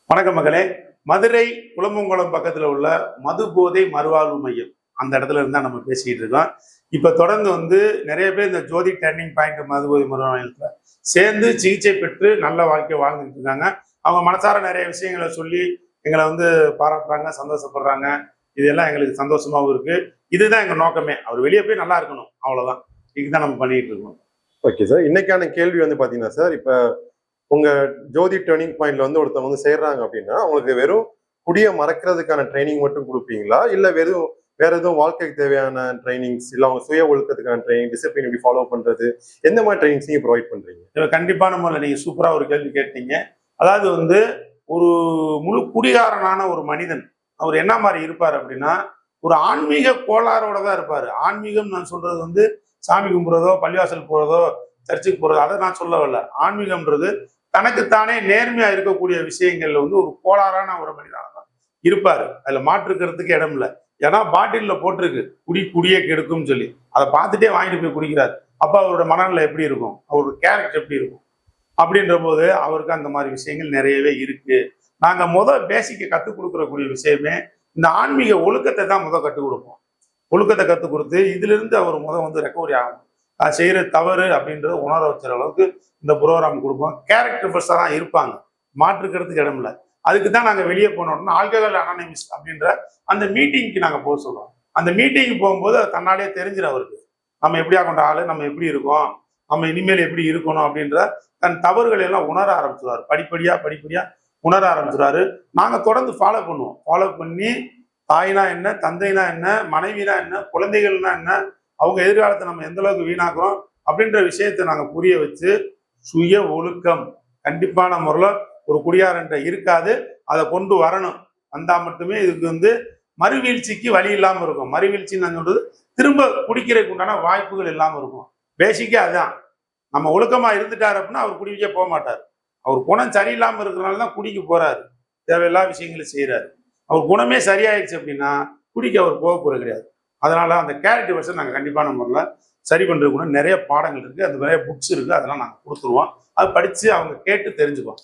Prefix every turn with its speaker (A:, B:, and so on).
A: வணக்கம் மகளே. மதுரை குளமங்கலம் பக்கத்துல உள்ள மது போதை மறுவாழ்வு மையம் அந்த இடத்துல இருந்தா நம்ம பேசிக்கிட்டு இருக்கோம். இப்ப தொடர்ந்து நிறைய பேர் இந்த ஜோதி டர்னிங் பாயிண்ட் மது போதை மறுவாழ்வு மையத்துல சேர்ந்து சிகிச்சை பெற்று நல்ல வாழ்க்கை வாழ்ந்துட்டு இருக்காங்க. அவங்க மனசார நிறைய விஷயங்களை சொல்லி எங்களை பாராட்டுறாங்க, சந்தோஷப்படுறாங்க. இதெல்லாம் எங்களுக்கு சந்தோஷமாவும் இருக்கு. இதுதான் எங்க நோக்கமே. அவர் வெளியே போய் நல்லா இருக்கணும், அவ்வளவுதான். இதுதான் நம்ம பண்ணிட்டு இருக்கோம்.
B: Okay sir. இன்னைக்கான கேள்வி பாத்தீங்கன்னா சார், இப்ப உங்க ஜோதி டர்னிங் பாயிண்ட்ல ஒருத்தவங்க சேர்றாங்க அப்படின்னா, அவங்களுக்கு வெறும் குடிய மறக்கிறதுக்கான ட்ரைனிங் மட்டும் கொடுப்பீங்களா, இல்ல வேற எதுவும் வாழ்க்கைக்கு தேவையான ட்ரைனிங்ஸ், இல்ல அவங்க சுய ஒழுக்கத்துக்கான ட்ரைனிங், டிசிப்ளின் எப்படி ஃபாலோ பண்றது, எந்த மாதிரி ட்ரைனிங்ஸ் நீங்க ப்ரொவைட் பண்றீங்க?
A: கண்டிப்பான முறையில் நீங்க சூப்பரா ஒரு கேள்வி கேட்டீங்க. அதாவது ஒரு முழு குடிகாரனான ஒரு மனிதன் அவர் என்ன மாதிரி இருப்பார் அப்படின்னா, ஒரு ஆன்மீக கோளாறோட தான் இருப்பாரு. ஆன்மீகம் நான் சொல்றது சாமி கும்பிடுறதோ, பள்ளிவாசல் போறதோ, சர்ச்சுக்கு போறதோ அதை நான் சொல்ல வரல. ஆன்மீகம்ன்றது தனக்குத்தானே நேர்மையா இருக்கக்கூடிய விஷயங்கள்ல ஒரு கோளாறான ஒரு மனிதனாக தான் இருப்பாரு. அதுல மாற்றுக்கிறதுக்கு இடம் இல்லை. ஏன்னா பாட்டில்ல போட்டிருக்கு குடியே கெடுக்கும்னு சொல்லி, அதை பார்த்துட்டே வாங்கிட்டு போய் குடிக்கிறார். அப்ப அவரோட மனநிலை எப்படி இருக்கும், அவரோட கேரக்டர் எப்படி இருக்கும் அப்படின்ற போது அவருக்கு அந்த மாதிரி விஷயங்கள் நிறையவே இருக்கு. நாங்க பேசிக்க கற்றுக் கொடுக்கறக்கூடிய விஷயமே இந்த ஆன்மீக ஒழுக்கத்தை தான் கற்றுக் கொடுப்போம். ஒழுக்கத்தை கற்றுக் கொடுத்து இதுல இருந்து அவர் ரெக்கவரி ஆகணும். செய்யற தவறு அப்படின்றத உணர வச்சுற அளவுக்கு இந்த ப்ரோக்ராம் கொடுப்போம். கேரக்டர் பர்ஸா தான் இருப்பாங்க, மாற்றுக்கிறதுக்கு இடம் இல்லை. அதுக்கு தான் நாங்கள் வெளியே போனோம்னா ஆல்கஹால் அனானிமஸ் அப்படின்ற அந்த மீட்டிங்க்கு நாங்கள் போக சொல்லுவோம். அந்த மீட்டிங்கு போகும்போது தன்னாலே தெரிஞ்சிடும் அவருக்கு நம்ம எப்படியா கொண்ட ஆளு, நம்ம எப்படி இருக்கோம், நம்ம இனிமேல் எப்படி இருக்கணும் அப்படின்ற தன் தவறுகளை எல்லாம் உணர ஆரம்பிச்சுருவாரு. படிப்படியா உணர ஆரம்பிச்சுருவாரு. நாங்கள் தொடர்ந்து ஃபாலோ பண்ணுவோம். ஃபாலோ பண்ணி தாய்னா என்ன, தந்தைனா என்ன, மனைவினா என்ன, குழந்தைகள்னா என்ன, அவங்க எதிர்காலத்தை நம்ம எந்த அளவுக்கு வீணாக்குறோம் அப்படின்ற விஷயத்தை நாங்கள் புரிய வச்சு, சுய ஒழுக்கம் கண்டிப்பான முறையில் ஒரு குடியாரன்ட்ட இருக்காது, அதை கொண்டு வரணும். வந்தா மட்டுமே இதுக்கு மறுவீழ்ச்சிக்கு வழி இல்லாமல் இருக்கும். மறுவீழ்ச்சின்னு நான் சொல்றது திரும்ப குடிக்கிறதுக்கு உண்டான வாய்ப்புகள் இல்லாமல் இருக்கும். பேசிக்கா அதுதான். நம்ம ஒழுக்கமா இருந்துட்டார் அப்படின்னா அவர் குடிக்க போக மாட்டார். அவர் குணம் சரியில்லாமல் இருக்கிறனால தான் குடிக்க போறாரு, தேவையில்லாத விஷயங்களை செய்யறாரு. அவர் குணமே சரியாயிடுச்சு அப்படின்னா குடிக்க அவர் போக போறது கிடையாது. அதனால அந்த கேரக்டர் பர்சன் நாங்கள் கண்டிப்பான முறையில் சரி பண்ணுறதுக்கு நிறைய பாடங்கள் இருக்குது, அந்த நிறைய புக்ஸ் இருக்குது, அதெல்லாம் நாங்கள் கொடுத்துருவோம். அது படித்து அவங்க கேட்டு தெரிஞ்சுக்குவோம்.